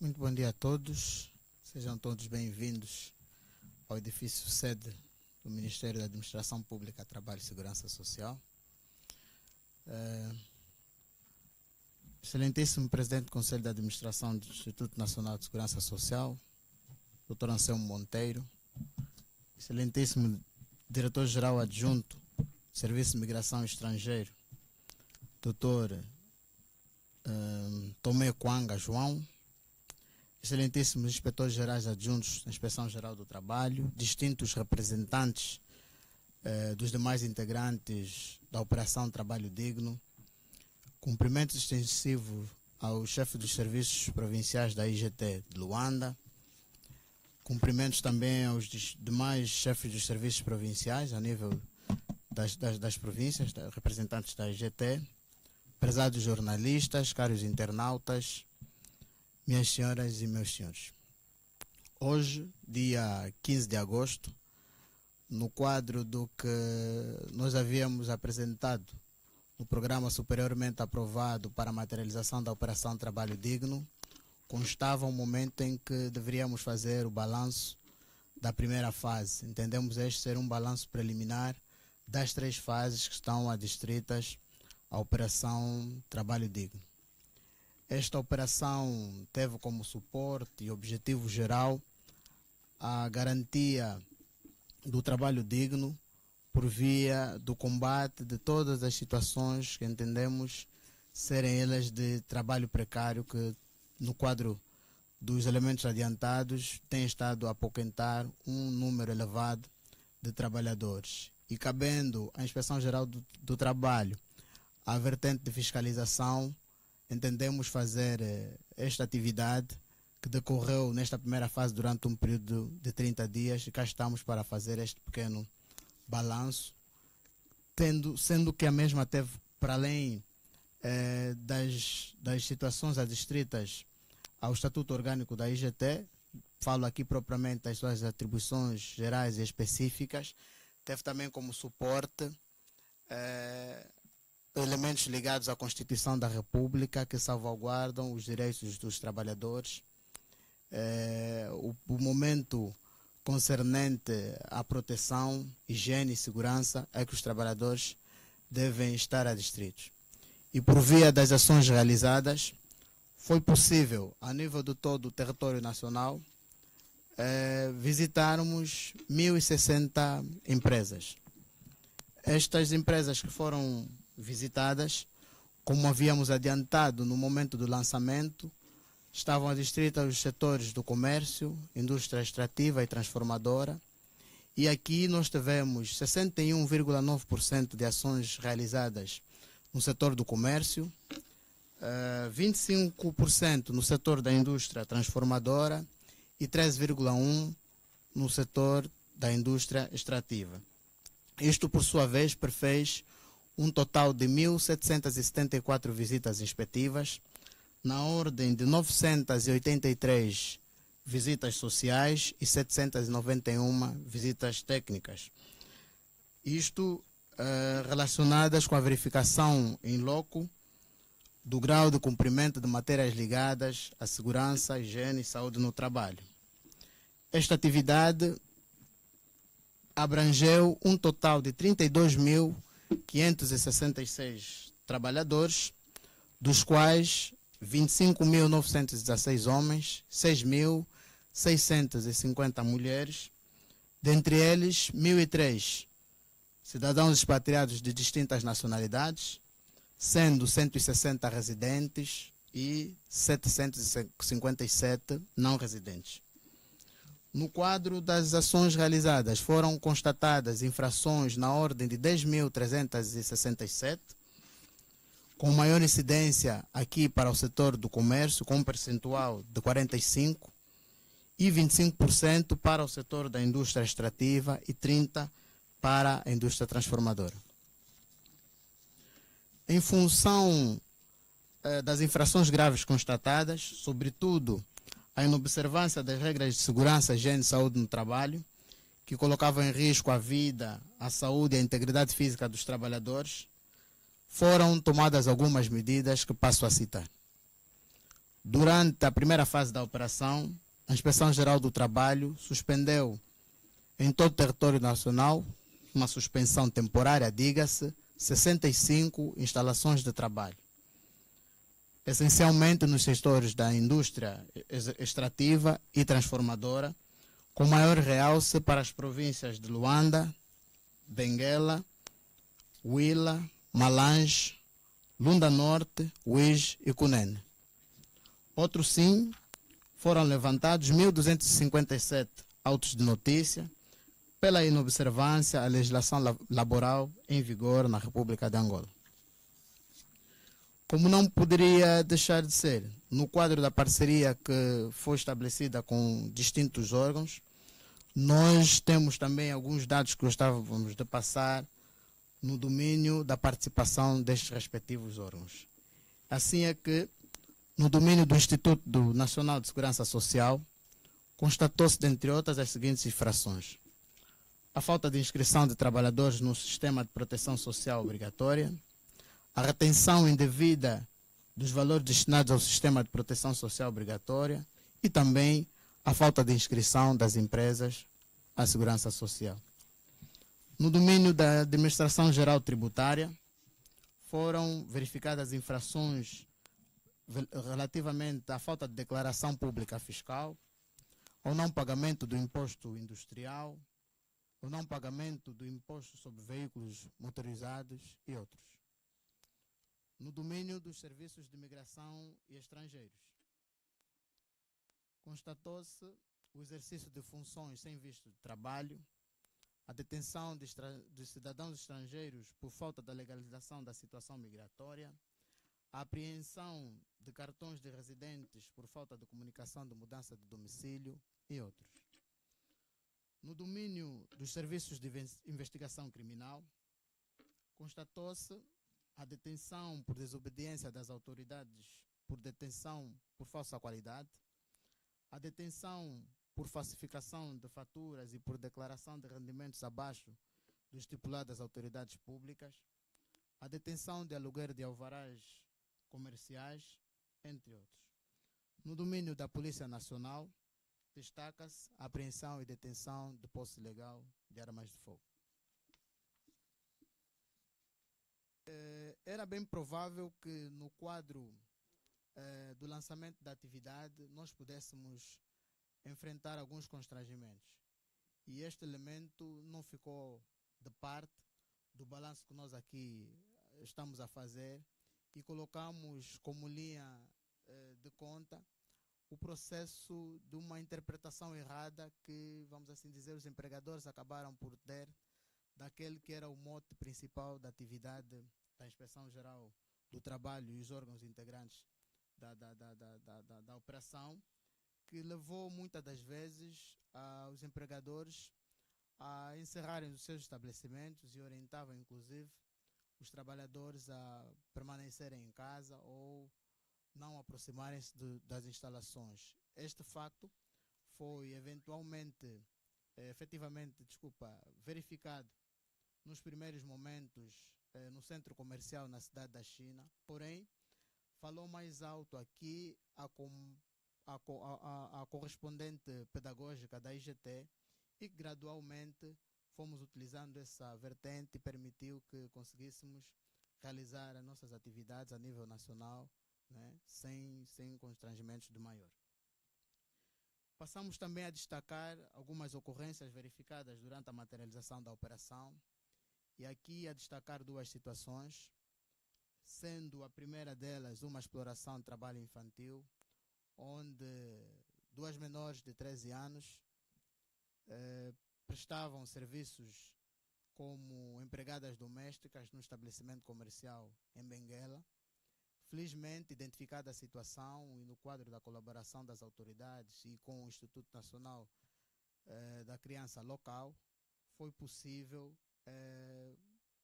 Muito bom dia a todos. Sejam todos bem-vindos ao edifício sede do Ministério da Administração Pública, Trabalho e Segurança Social. Excelentíssimo Presidente do Conselho de Administração do Instituto Nacional de Segurança Social, Dr. Anselmo Monteiro. Excelentíssimo Diretor-Geral Adjunto do Serviço de Migração e Estrangeiro, Dr. Tomé Coanga João. Excelentíssimos Inspetores Gerais Adjuntos da Inspeção Geral do Trabalho, distintos representantes dos demais integrantes da Operação Trabalho Digno, cumprimentos extensivos ao chefe dos serviços provinciais da IGT de Luanda, cumprimentos também aos demais chefes dos serviços provinciais a nível das províncias, representantes da IGT, prezados jornalistas, caros internautas, minhas senhoras e meus senhores. Hoje, dia 15 de agosto, no quadro do que nós havíamos apresentado no programa superiormente aprovado para a materialização da Operação Trabalho Digno, constava um momento em que deveríamos fazer o balanço da primeira fase. Entendemos este ser um balanço preliminar das 3 fases que estão adstritas à Operação Trabalho Digno. Esta operação teve como suporte e objetivo geral a garantia do trabalho digno por via do combate de todas as situações que entendemos serem elas de trabalho precário, que no quadro dos elementos adiantados tem estado a apoquentar um número elevado de trabalhadores. E cabendo à Inspeção Geral do Trabalho a vertente de fiscalização, entendemos fazer esta atividade que decorreu nesta primeira fase durante um período de 30 dias e cá estamos para fazer este pequeno balanço, sendo que a mesma teve, para além das situações adstritas ao Estatuto Orgânico da IGT, falo aqui propriamente das suas atribuições gerais e específicas, teve também como suporte elementos ligados à Constituição da República que salvaguardam os direitos dos trabalhadores, o momento concernente à proteção, higiene e segurança é que os trabalhadores devem estar adstritos. E por via das ações realizadas, foi possível, a nível de todo o território nacional, visitarmos 1.060 empresas. Estas empresas que foram visitadas, como havíamos adiantado no momento do lançamento, estavam adstritas aos setores do comércio, indústria extrativa e transformadora, e aqui nós tivemos 61,9% de ações realizadas no setor do comércio, 25% no setor da indústria transformadora e 13,1% no setor da indústria extrativa. Isto, por sua vez, perfez um total de 1.774 visitas inspetivas, na ordem de 983 visitas sociais e 791 visitas técnicas. Isto relacionadas com a verificação em loco do grau de cumprimento de matérias ligadas à segurança, higiene e saúde no trabalho. Esta atividade abrangeu um total de 32.566 trabalhadores, dos quais 25.916 homens, 6.650 mulheres, dentre eles 1.003 cidadãos expatriados de distintas nacionalidades, sendo 160 residentes e 757 não residentes. No quadro das ações realizadas, foram constatadas infrações na ordem de 10.367, com maior incidência aqui para o setor do comércio, com um percentual de 45%, e 25% para o setor da indústria extrativa e 30% para a indústria transformadora. Em função das infrações graves constatadas, sobretudo a inobservância das regras de segurança, higiene e saúde no trabalho, que colocavam em risco a vida, a saúde e a integridade física dos trabalhadores, foram tomadas algumas medidas que passo a citar. Durante a primeira fase da operação, a Inspeção-Geral do Trabalho suspendeu em todo o território nacional, uma suspensão temporária, diga-se, 65 instalações de trabalho, essencialmente nos setores da indústria extrativa e transformadora, com maior realce para as províncias de Luanda, Benguela, Huila, Malange, Lunda Norte, Uís e Cunene. Outros sim, foram levantados 1.257 autos de notícia pela inobservância à legislação laboral em vigor na República de Angola. Como não poderia deixar de ser, no quadro da parceria que foi estabelecida com distintos órgãos, nós temos também alguns dados que gostávamos de passar no domínio da participação destes respectivos órgãos. Assim é que, no domínio do Instituto Nacional de Segurança Social, constatou-se, dentre outras, as seguintes infrações: a falta de inscrição de trabalhadores no sistema de proteção social obrigatória, a retenção indevida dos valores destinados ao sistema de proteção social obrigatória e também a falta de inscrição das empresas à segurança social. No domínio da administração geral tributária, foram verificadas infrações relativamente à falta de declaração pública fiscal, ao não pagamento do imposto industrial, ao não pagamento do imposto sobre veículos motorizados e outros. No domínio dos serviços de imigração e estrangeiros, constatou-se o exercício de funções sem visto de trabalho, a detenção de cidadãos estrangeiros por falta da legalização da situação migratória, a apreensão de cartões de residentes por falta de comunicação de mudança de domicílio e outros. No domínio dos serviços de investigação criminal, constatou-se a detenção por desobediência das autoridades, por detenção por falsa qualidade, a detenção por falsificação de faturas e por declaração de rendimentos abaixo do estipulado das autoridades públicas, a detenção de aluguer de alvarás comerciais, entre outros. No domínio da Polícia Nacional, destaca-se a apreensão e detenção de posse ilegal de armas de fogo. Era bem provável que no quadro do lançamento da atividade nós pudéssemos enfrentar alguns constrangimentos. E este elemento não ficou de parte do balanço que nós aqui estamos a fazer e colocamos como linha de conta o processo de uma interpretação errada que, vamos assim dizer, os empregadores acabaram por ter daquele que era o mote principal da atividade da Inspeção-Geral do Trabalho e os órgãos integrantes da operação, que levou muitas das vezes os empregadores a encerrarem os seus estabelecimentos e orientavam inclusive os trabalhadores a permanecerem em casa ou não aproximarem-se das instalações. Este facto foi efetivamente verificado nos primeiros momentos no centro comercial na cidade da China, porém falou mais alto aqui a correspondente pedagógica da IGT e gradualmente fomos utilizando essa vertente e permitiu que conseguíssemos realizar as nossas atividades a nível nacional, né, sem constrangimentos de maior. Passamos também a destacar algumas ocorrências verificadas durante a materialização da operação e aqui a destacar duas situações, sendo a primeira delas uma exploração de trabalho infantil, onde duas menores de 13 anos prestavam serviços como empregadas domésticas no estabelecimento comercial em Benguela. Felizmente, identificada a situação e no quadro da colaboração das autoridades e com o Instituto Nacional da Criança local, foi possível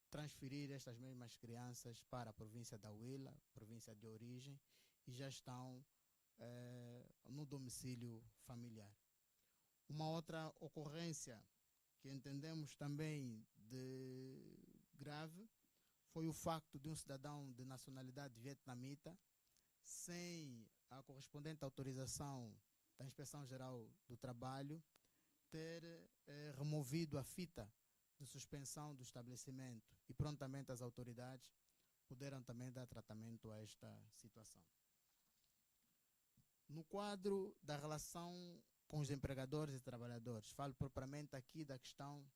transferir estas mesmas crianças para a província da Huila, província de origem, e já estão no domicílio familiar. Uma outra ocorrência que entendemos também de grave foi o facto de um cidadão de nacionalidade vietnamita, sem a correspondente autorização da Inspeção-Geral do Trabalho ter removido a fita de suspensão do estabelecimento e prontamente as autoridades puderam também dar tratamento a esta situação. No quadro da relação com os empregadores e trabalhadores, falo propriamente aqui da questão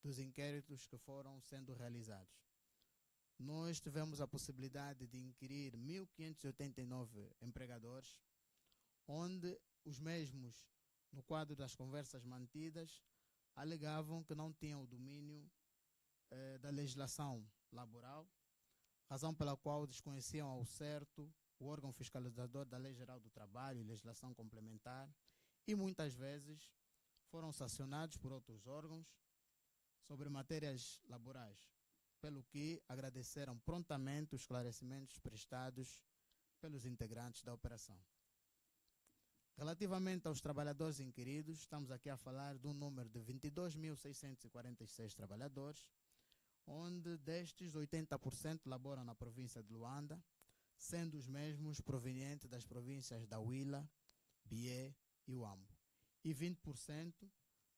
dos inquéritos que foram sendo realizados. Nós tivemos a possibilidade de inquirir 1.589 empregadores, onde os mesmos, no quadro das conversas mantidas, alegavam que não tinham o domínio da legislação laboral, razão pela qual desconheciam ao certo o órgão fiscalizador da Lei Geral do Trabalho e legislação complementar, e muitas vezes foram sancionados por outros órgãos sobre matérias laborais, pelo que agradeceram prontamente os esclarecimentos prestados pelos integrantes da operação. Relativamente aos trabalhadores inquiridos, estamos aqui a falar de um número de 22.646 trabalhadores, onde destes 80% laboram na província de Luanda, sendo os mesmos provenientes das províncias da Huila, Bié e Huambo, e 20%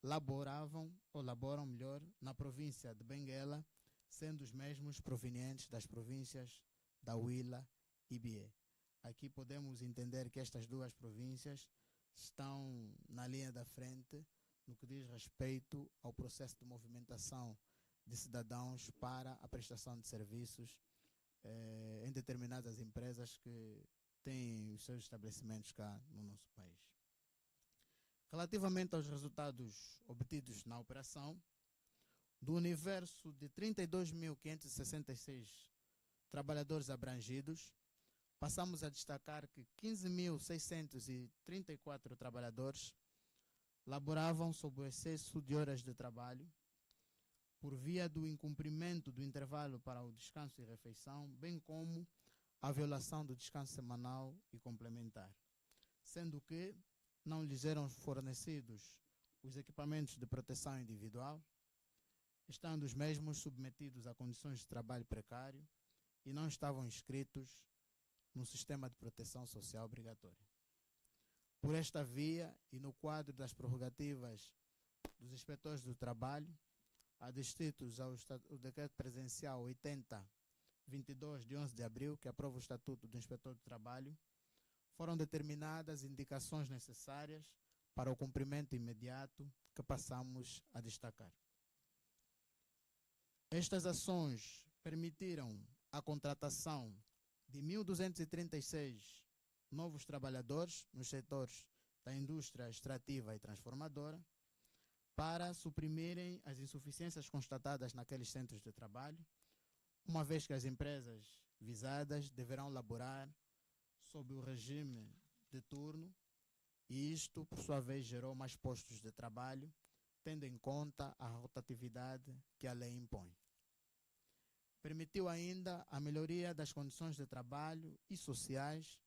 laboram melhor na província de Benguela, sendo os mesmos provenientes das províncias da Huila e Bié. Aqui podemos entender que estas duas províncias estão na linha da frente no que diz respeito ao processo de movimentação de cidadãos para a prestação de serviços em determinadas empresas que têm os seus estabelecimentos cá no nosso país. Relativamente aos resultados obtidos na operação, do universo de 32.566 trabalhadores abrangidos, passamos a destacar que 15.634 trabalhadores laboravam sob o excesso de horas de trabalho, por via do incumprimento do intervalo para o descanso e refeição, bem como a violação do descanso semanal e complementar, sendo que não lhes eram fornecidos os equipamentos de proteção individual, estando os mesmos submetidos a condições de trabalho precário e não estavam inscritos no sistema de proteção social obrigatória. Por esta via e no quadro das prerrogativas dos inspetores do trabalho, adstritos ao decreto presencial 80/22 de 11 de abril, que aprova o Estatuto do Inspetor do Trabalho, foram determinadas indicações necessárias para o cumprimento imediato que passamos a destacar. Estas ações permitiram a contratação de 1.236 novos trabalhadores nos setores da indústria extrativa e transformadora para suprimirem as insuficiências constatadas naqueles centros de trabalho, uma vez que as empresas visadas deverão laborar sob o regime de turno, e isto, por sua vez, gerou mais postos de trabalho, tendo em conta a rotatividade que a lei impõe. Permitiu ainda a melhoria das condições de trabalho e sociais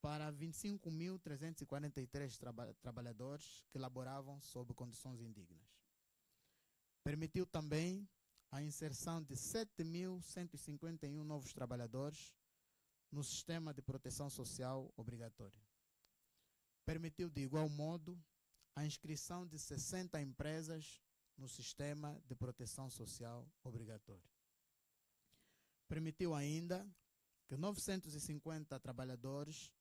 para 25.343 trabalhadores que laboravam sob condições indignas. Permitiu também a inserção de 7.151 novos trabalhadores no sistema de proteção social obrigatória. Permitiu, de igual modo, a inscrição de 60 empresas no sistema de proteção social obrigatória. Permitiu ainda que 950 trabalhadores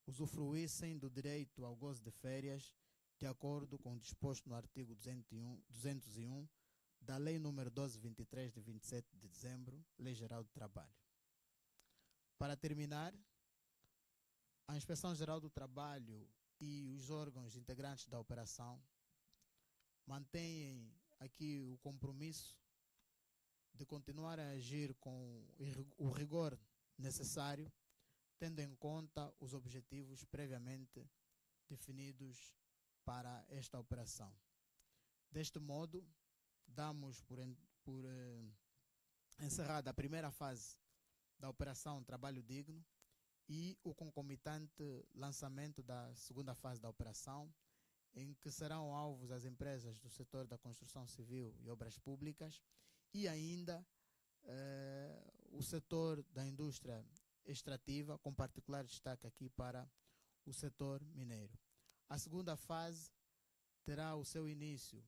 usufruíssem do direito ao gozo de férias, de acordo com o disposto no artigo 201 da Lei nº 1223, de 27 de dezembro, Lei Geral do Trabalho. Para terminar, a Inspeção-Geral do Trabalho e os órgãos integrantes da operação mantêm aqui o compromisso de continuar a agir com o rigor necessário, tendo em conta os objetivos previamente definidos para esta operação. Deste modo, damos por encerrada a primeira fase da Operação Trabalho Digno e o concomitante lançamento da segunda fase da operação, em que serão alvos as empresas do setor da construção civil e obras públicas e ainda o setor da indústria extrativa, com particular destaque aqui para o setor mineiro. A segunda fase terá o seu início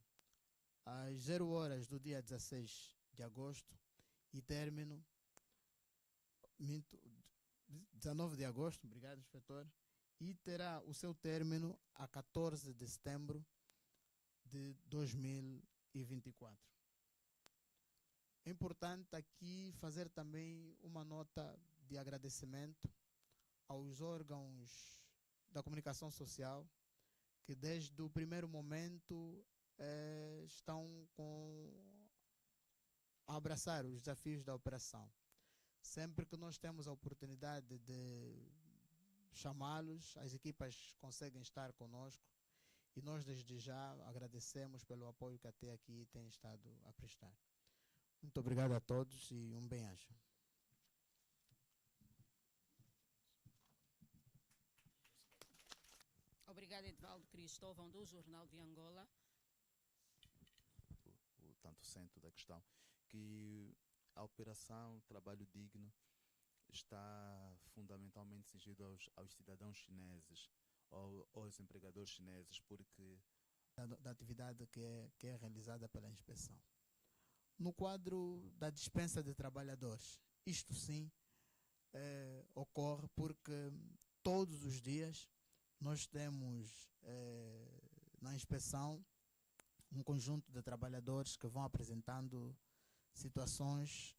às 0 horas do dia 16 de agosto e término 19 de agosto, obrigado, inspetor, e terá o seu término a 14 de setembro de 2024. É importante aqui fazer também uma nota de agradecimento aos órgãos da comunicação social que desde o primeiro momento estão a abraçar os desafios da operação. Sempre que nós temos a oportunidade de chamá-los, as equipas conseguem estar conosco e nós desde já agradecemos pelo apoio que até aqui têm estado a prestar. Muito obrigado a todos e um bem-aja. Obrigada, Edvaldo Cristóvão, do Jornal de Angola. O tanto centro da questão, que a operação Trabalho Digno está fundamentalmente cingida aos cidadãos chineses, ou aos empregadores chineses, porque da atividade que é realizada pela inspeção. No quadro da dispensa de trabalhadores, isto sim ocorre porque todos os dias nós temos na inspeção um conjunto de trabalhadores que vão apresentando situações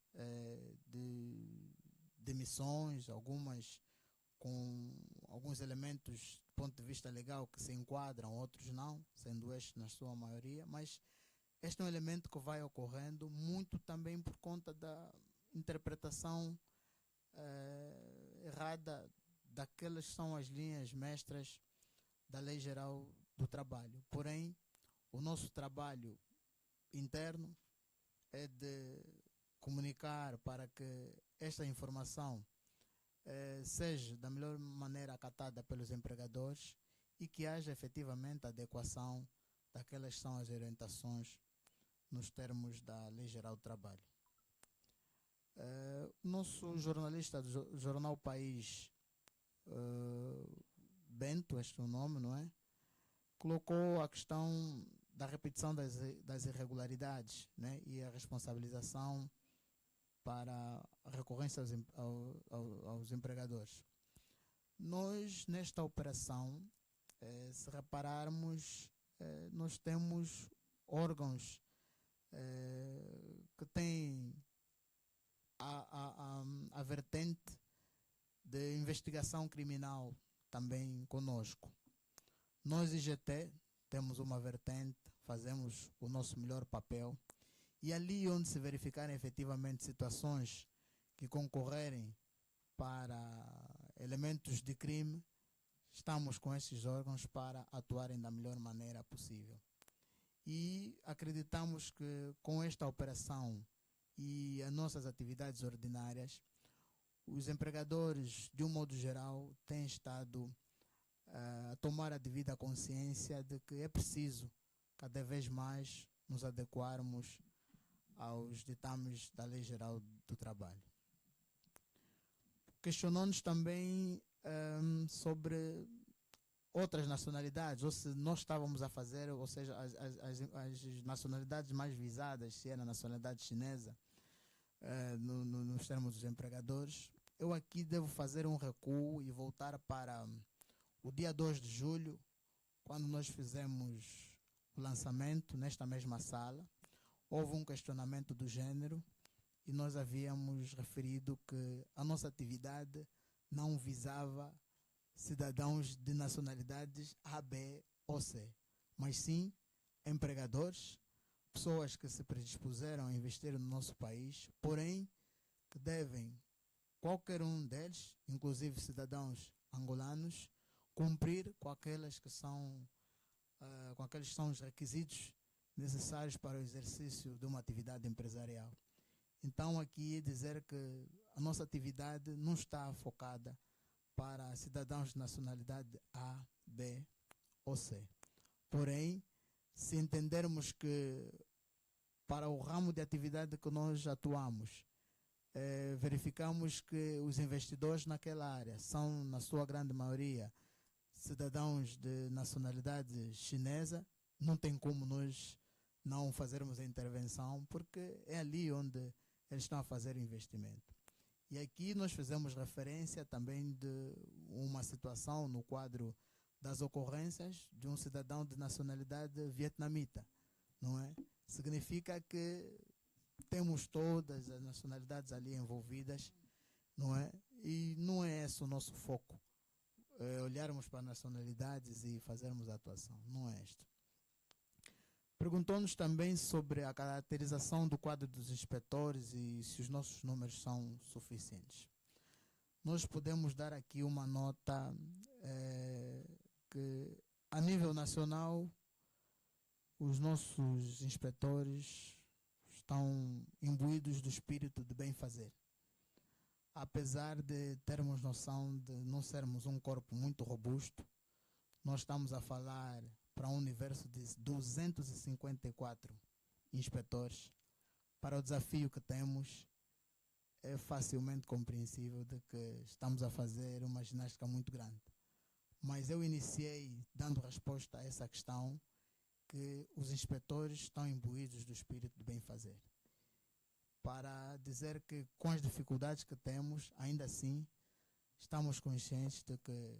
de demissões, algumas com alguns elementos do ponto de vista legal que se enquadram, outros não, sendo estes na sua maioria, mas este é um elemento que vai ocorrendo muito também por conta da interpretação errada daquelas que são as linhas mestras da Lei Geral do Trabalho. Porém, o nosso trabalho interno é de comunicar para que esta informação seja da melhor maneira acatada pelos empregadores e que haja efetivamente adequação daquelas que são as orientações nos termos da Lei Geral do Trabalho. Nosso jornalista do Jornal País, Bento, este é o nome, não é? Colocou a questão da repetição das irregularidades, né? E a responsabilização para a recorrência aos empregadores. Nós, nesta operação, se repararmos, nós temos órgãos que têm a vertente de investigação criminal também conosco. Nós, IGT, temos uma vertente, fazemos o nosso melhor papel e ali onde se verificarem efetivamente situações que concorrerem para elementos de crime, estamos com esses órgãos para atuarem da melhor maneira possível. E acreditamos que com esta operação e as nossas atividades ordinárias, os empregadores, de um modo geral, têm estado a tomar a devida consciência de que é preciso cada vez mais nos adequarmos aos ditames da Lei Geral do Trabalho. Questionou-nos também sobre outras nacionalidades, ou se nós estávamos a fazer, ou seja, as nacionalidades mais visadas, se era a nacionalidade chinesa, nos termos dos empregadores. Eu aqui devo fazer um recuo e voltar para o dia 2 de julho, quando nós fizemos o lançamento nesta mesma sala. Houve um questionamento do gênero e nós havíamos referido que a nossa atividade não visava cidadãos de nacionalidades A, B ou C, mas sim empregadores, pessoas que se predispuseram a investir no nosso país, porém que devem, qualquer um deles, inclusive cidadãos angolanos, cumprir com aqueles que são os requisitos necessários para o exercício de uma atividade empresarial. Então aqui é dizer que a nossa atividade não está focada para cidadãos de nacionalidade A, B ou C. Porém, se entendermos que para o ramo de atividade que nós atuamos verificamos que os investidores naquela área são, na sua grande maioria, cidadãos de nacionalidade chinesa. Não tem como nós não fazermos a intervenção, porque é ali onde eles estão a fazer o investimento. E aqui nós fizemos referência também de uma situação no quadro das ocorrências de um cidadão de nacionalidade vietnamita, não é? Significa que temos todas as nacionalidades ali envolvidas, não é? E não é esse o nosso foco, olharmos para nacionalidades e fazermos a atuação, não é este. Perguntou-nos também sobre a caracterização do quadro dos inspetores e se os nossos números são suficientes. Nós podemos dar aqui uma nota que, a nível nacional, os nossos inspetores estão imbuídos do espírito de bem fazer. Apesar de termos noção de não sermos um corpo muito robusto, nós estamos a falar para um universo de 254 inspetores. Para o desafio que temos, é facilmente compreensível de que estamos a fazer uma ginástica muito grande. Mas eu iniciei dando resposta a essa questão, que os inspetores estão imbuídos do espírito de bem fazer. Para dizer que com as dificuldades que temos, ainda assim, estamos conscientes de que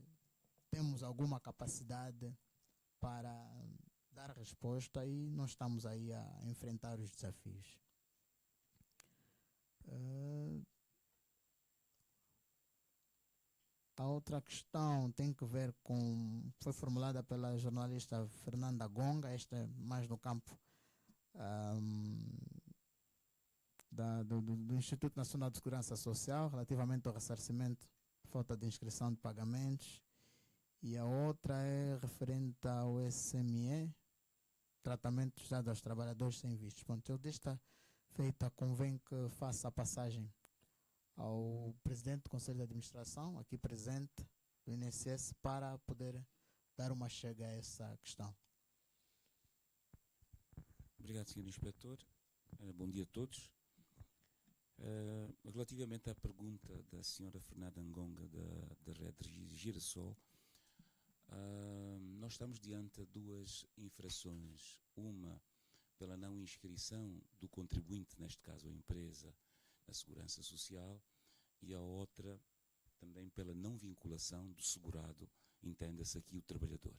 temos alguma capacidade para dar resposta e nós estamos aí a enfrentar os desafios. A outra questão tem que ver com, foi formulada pela jornalista Fernanda Gonga, esta é mais no campo do Instituto Nacional de Segurança Social, relativamente ao ressarcimento por falta de inscrição de pagamentos. E a outra é referente ao SME, tratamento dado aos trabalhadores sem vistos. Pronto, eu desta feita convém que faça a passagem ao presidente do Conselho de Administração, aqui presente, do INSS, para poder dar uma chega a essa questão. Obrigado, Sr. Inspetor. Bom dia a todos. Relativamente à pergunta da Sra. Fernanda Ngonga, da Rede Girassol, nós estamos diante de duas infrações. Uma pela não inscrição do contribuinte, neste caso a empresa, na Segurança Social, e a outra também pela não vinculação do segurado, entenda-se aqui o trabalhador.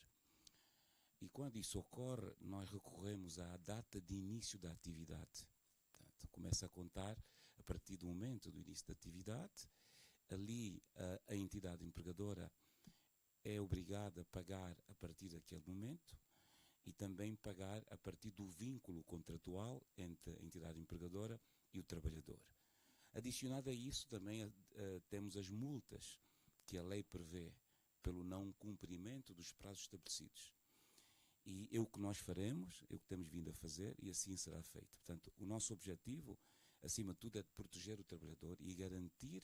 E quando isso ocorre, nós recorremos à data de início da atividade. Portanto, começa a contar a partir do momento do início da atividade. Ali a entidade empregadora é obrigada a pagar a partir daquele momento e também pagar a partir do vínculo contratual entre a entidade empregadora e o trabalhador. Adicionado a isso, também temos as multas que a lei prevê pelo não cumprimento dos prazos estabelecidos. E é o que nós faremos, é o que temos vindo a fazer e assim será feito. Portanto, o nosso objetivo, acima de tudo, é de proteger o trabalhador e garantir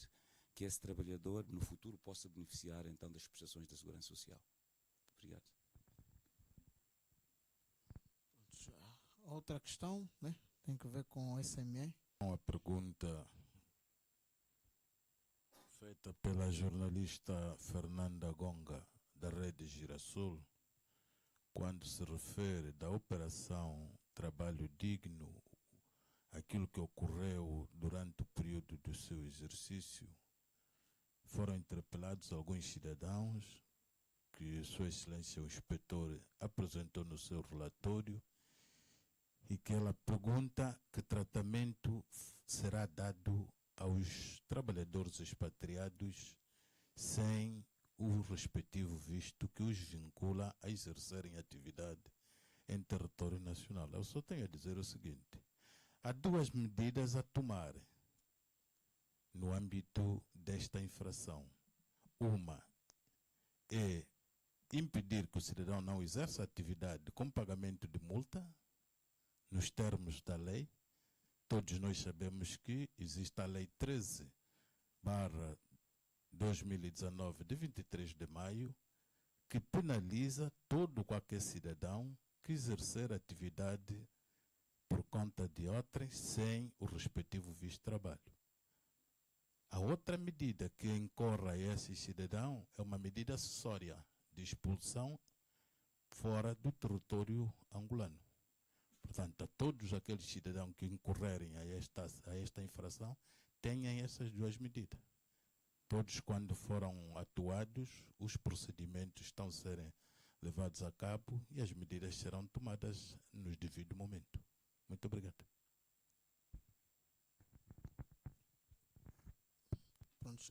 que esse trabalhador, no futuro, possa beneficiar, então, das prestações da Segurança Social. Obrigado. Outra questão, né? Tem que ver com o SME. A pergunta feita pela jornalista Fernanda Gonga, da Rede Girassol, quando se refere da operação Trabalho Digno, aquilo que ocorreu durante o período do seu exercício, foram interpelados alguns cidadãos que Sua Excelência o Inspetor apresentou no seu relatório e que ela pergunta que tratamento será dado aos trabalhadores expatriados sem o respectivo visto que os vincula a exercerem atividade em território nacional. Eu só tenho a dizer o seguinte: há duas medidas a tomar no âmbito desta infração. Uma é impedir que o cidadão não exerça atividade com pagamento de multa, nos termos da lei. Todos nós sabemos que existe a Lei 13/2019, de 23 de maio, que penaliza todo qualquer cidadão que exercer atividade por conta de outrem sem o respectivo visto de trabalho. A outra medida que incorre a esse cidadão é uma medida acessória de expulsão fora do território angolano. Portanto, a todos aqueles cidadãos que incorrerem a esta infração, tenham essas duas medidas. Todos, quando foram atuados, os procedimentos estão a serem levados a cabo e as medidas serão tomadas no devido momento. Muito obrigado. Prontos.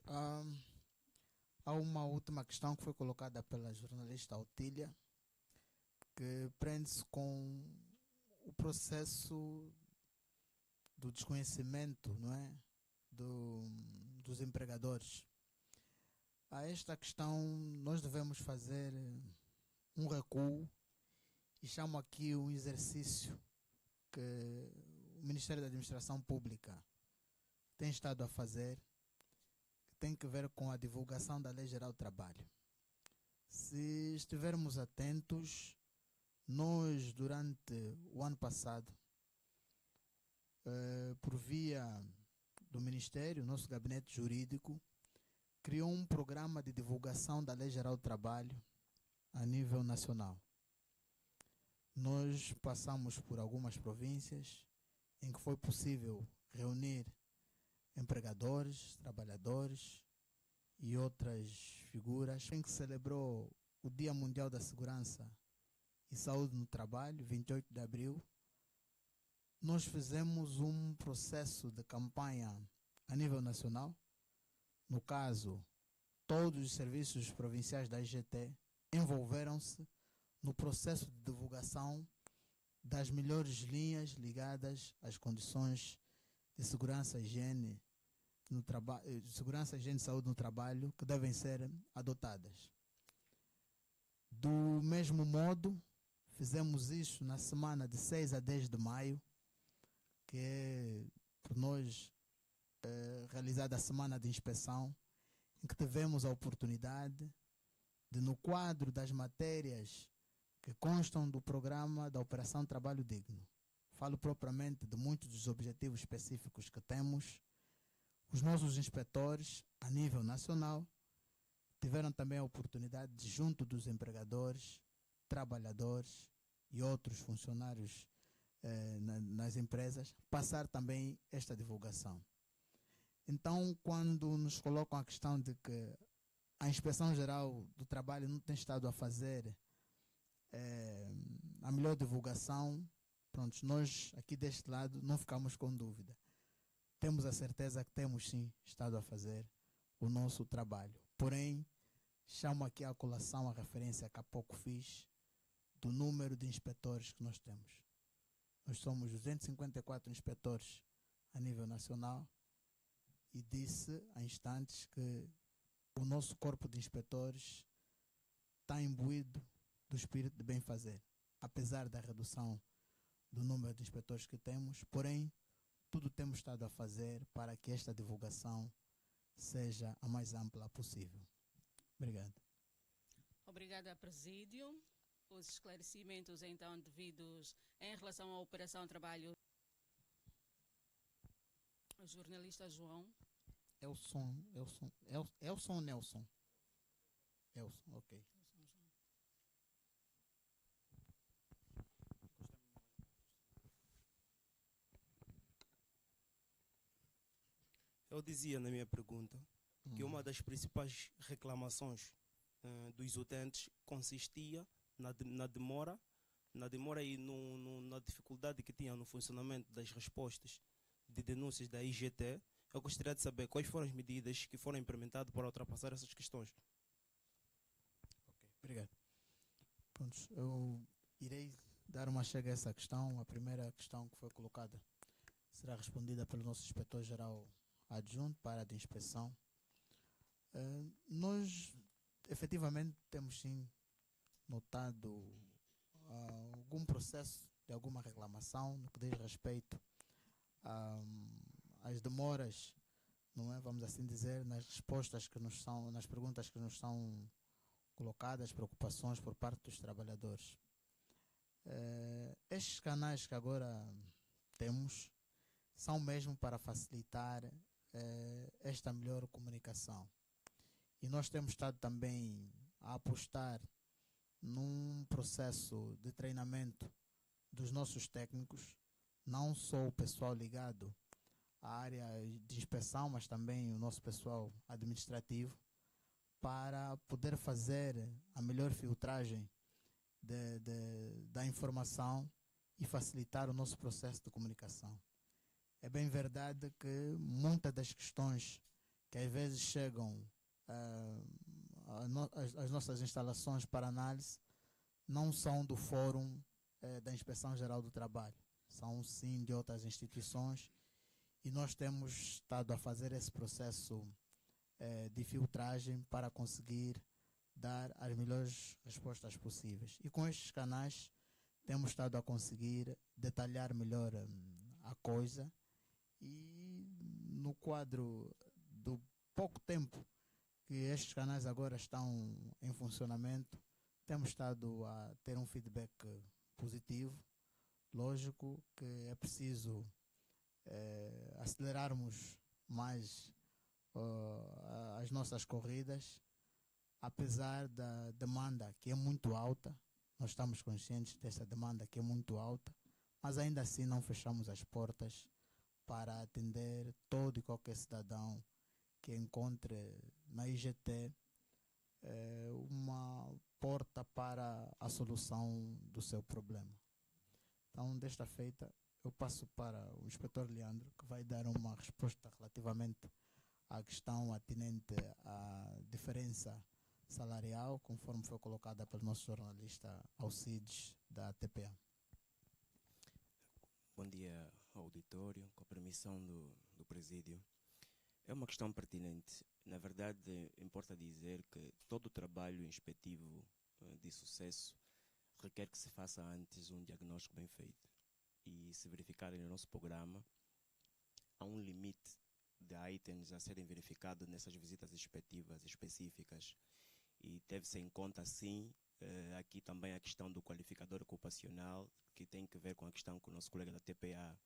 Há uma última questão que foi colocada pela jornalista Otília, que prende-se com o processo do desconhecimento, não é? Dos empregadores. A esta questão nós devemos fazer um recuo e chamo aqui um exercício que o Ministério da Administração Pública tem estado a fazer, que tem que ver com a divulgação da Lei Geral do Trabalho. Se estivermos atentos, nós durante o ano passado, por via do Ministério, nosso gabinete jurídico criou um programa de divulgação da Lei Geral do Trabalho a nível nacional. Nós passamos por algumas províncias em que foi possível reunir empregadores, trabalhadores e outras figuras, em que celebrou o Dia Mundial da Segurança e Saúde no Trabalho, 28 de abril. Nós fizemos um processo de campanha a nível nacional. No caso, todos os serviços provinciais da IGT envolveram-se no processo de divulgação das melhores linhas ligadas às condições de segurança e higiene no trabalho, segurança, higiene e saúde no trabalho que devem ser adotadas. Do mesmo modo, fizemos isso na semana de 6 a 10 de maio, que é por nós realizada a semana de inspeção, em que tivemos a oportunidade de, no quadro das matérias que constam do programa da Operação Trabalho Digno, falo propriamente de muitos dos objetivos específicos que temos, os nossos inspetores, a nível nacional, tiveram também a oportunidade de, junto dos empregadores, trabalhadores e outros funcionários nas empresas, passar também esta divulgação. Então, quando nos colocam a questão de que a Inspeção Geral do Trabalho não tem estado a fazer a melhor divulgação, pronto, nós aqui deste lado não ficamos com dúvida. Temos a certeza que temos sim estado a fazer o nosso trabalho. Porém, chamo aqui a colação, a referência que há pouco fiz, do número de inspetores que nós temos. Nós somos 254 inspetores a nível nacional e disse há instantes que o nosso corpo de inspetores está imbuído do espírito de bem fazer, apesar da redução do número de inspetores que temos, porém, tudo temos estado a fazer para que esta divulgação seja a mais ampla possível. Obrigado. Obrigada, Presídio. Os esclarecimentos, então, devidos em relação à Operação Trabalho. O jornalista João. Elson, Nelson. Elson, ok. Eu dizia na minha pergunta que uma das principais reclamações dos utentes consistia na demora e na dificuldade que tinha no funcionamento das respostas de denúncias da IGT. Eu gostaria de saber quais foram as medidas que foram implementadas para ultrapassar essas questões. Ok, obrigado. Pronto, eu irei dar uma chega a essa questão. A primeira questão que foi colocada será respondida pelo nosso inspetor-geral adjunto para a de inspeção. Nós, efetivamente, temos sim notado algum processo de alguma reclamação no que diz respeito às demoras, não é? Vamos assim dizer, nas respostas que nos são, nas perguntas que nos são colocadas, preocupações por parte dos trabalhadores. Estes canais que agora temos são mesmo para facilitar esta melhor comunicação. E nós temos estado também a apostar num processo de treinamento dos nossos técnicos, não só o pessoal ligado à área de inspeção, mas também o nosso pessoal administrativo, para poder fazer a melhor filtragem da informação e facilitar o nosso processo de comunicação. É bem verdade que muitas das questões que às vezes chegam às nossas instalações para análise não são do Fórum da Inspeção Geral do Trabalho, são sim de outras instituições, e nós temos estado a fazer esse processo de filtragem para conseguir dar as melhores respostas possíveis. E com estes canais temos estado a conseguir detalhar melhor a coisa, e no quadro do pouco tempo que estes canais agora estão em funcionamento, temos estado a ter um feedback positivo. Lógico que é preciso acelerarmos mais as nossas corridas, apesar da demanda que é muito alta. Nós estamos conscientes dessa demanda que é muito alta, mas ainda assim não fechamos as portas para atender todo e qualquer cidadão que encontre na IGT uma porta para a solução do seu problema. Então, desta feita, eu passo para o inspetor Leandro, que vai dar uma resposta relativamente à questão atinente à diferença salarial, conforme foi colocada pelo nosso jornalista Alcides, da TPA. Bom dia, auditório, com a permissão do presídio. É uma questão pertinente. Na verdade, importa dizer que todo o trabalho inspectivo de sucesso requer que se faça antes um diagnóstico bem feito. E se verificarem no nosso programa, há um limite de itens a serem verificados nessas visitas inspectivas específicas. E teve-se em conta, sim, aqui também a questão do qualificador ocupacional, que tem que ver com a questão que o nosso colega da TPA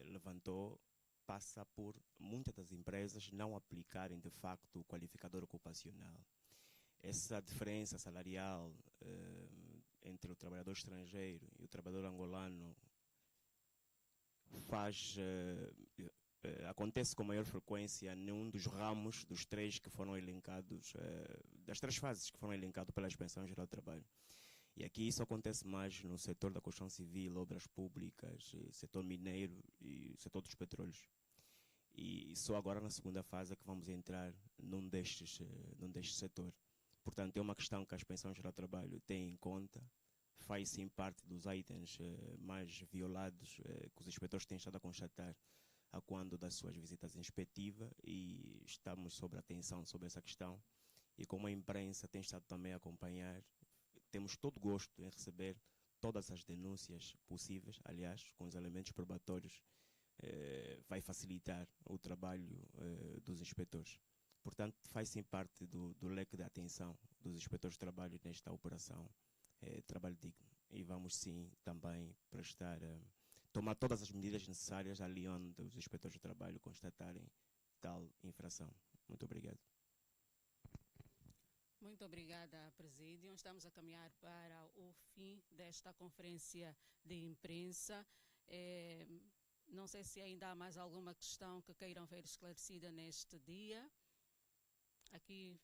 levantou, passa por muitas das empresas não aplicarem de facto o qualificador ocupacional. Essa diferença salarial entre o trabalhador estrangeiro e o trabalhador angolano acontece com maior frequência num dos ramos dos três que foram elencados, das três fases que foram elencadas pela Inspeção Geral do Trabalho. E aqui isso acontece mais no setor da construção civil, obras públicas, setor mineiro e setor dos petróleos. E só agora na segunda fase é que vamos entrar num destes setores. Portanto, é uma questão que a Inspeção Geral do Trabalho tem em conta, faz sim parte dos itens mais violados que os inspetores têm estado a constatar a quando das suas visitas inspectivas, e estamos sob atenção sobre essa questão. E como a imprensa tem estado também a acompanhar, temos todo gosto em receber todas as denúncias possíveis, aliás, com os elementos probatórios, vai facilitar o trabalho dos inspetores. Portanto, faz sim parte do leque de atenção dos inspetores de trabalho nesta operação Trabalho Digno. E vamos sim também tomar todas as medidas necessárias ali onde os inspetores de trabalho constatarem tal infração. Muito obrigado. Muito obrigada, Presídio. Estamos a caminhar para o fim desta conferência de imprensa. Não sei se ainda há mais alguma questão que queiram ver esclarecida neste dia. Aqui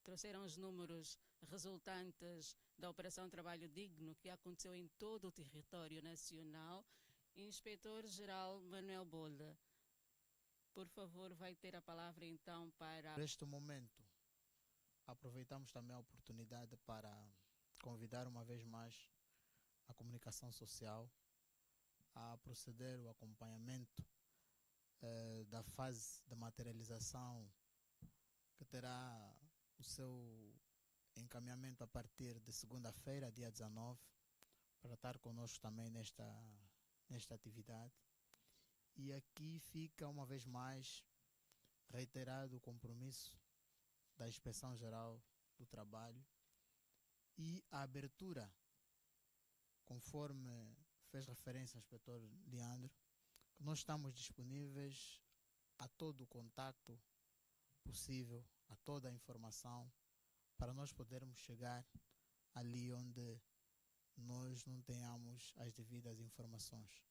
trouxeram os números resultantes da Operação Trabalho Digno, que aconteceu em todo o território nacional. Inspetor-Geral Manuel Bolda, por favor, vai ter a palavra então para... Neste momento, aproveitamos também a oportunidade para convidar uma vez mais a comunicação social a proceder ao acompanhamento da fase de materialização, que terá o seu encaminhamento a partir de segunda-feira, dia 19, para estar conosco também nesta atividade. E aqui fica uma vez mais reiterado o compromisso da Inspeção Geral do Trabalho e a abertura, conforme fez referência ao inspetor Leandro, que nós estamos disponíveis a todo o contacto possível, a toda a informação, para nós podermos chegar ali onde nós não tenhamos as devidas informações.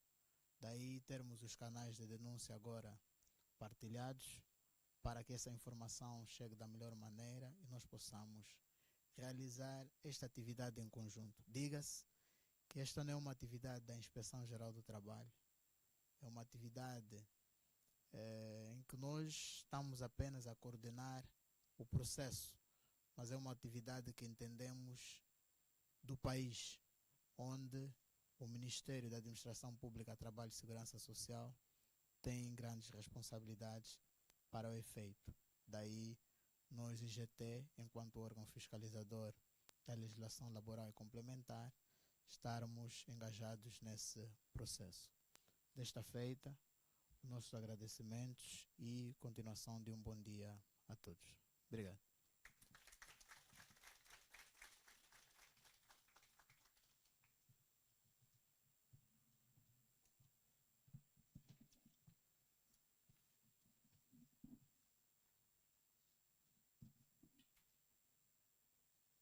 Daí termos os canais de denúncia agora partilhados para que essa informação chegue da melhor maneira e nós possamos realizar esta atividade em conjunto. Diga-se que esta não é uma atividade da Inspeção Geral do Trabalho, é uma atividade em que nós estamos apenas a coordenar o processo, mas é uma atividade que entendemos do país, onde o Ministério da Administração Pública, Trabalho e Segurança Social tem grandes responsabilidades para o efeito. Daí, nós, IGT, enquanto órgão fiscalizador da legislação laboral e complementar, estarmos engajados nesse processo. Desta feita, nossos agradecimentos e continuação de um bom dia a todos. Obrigado.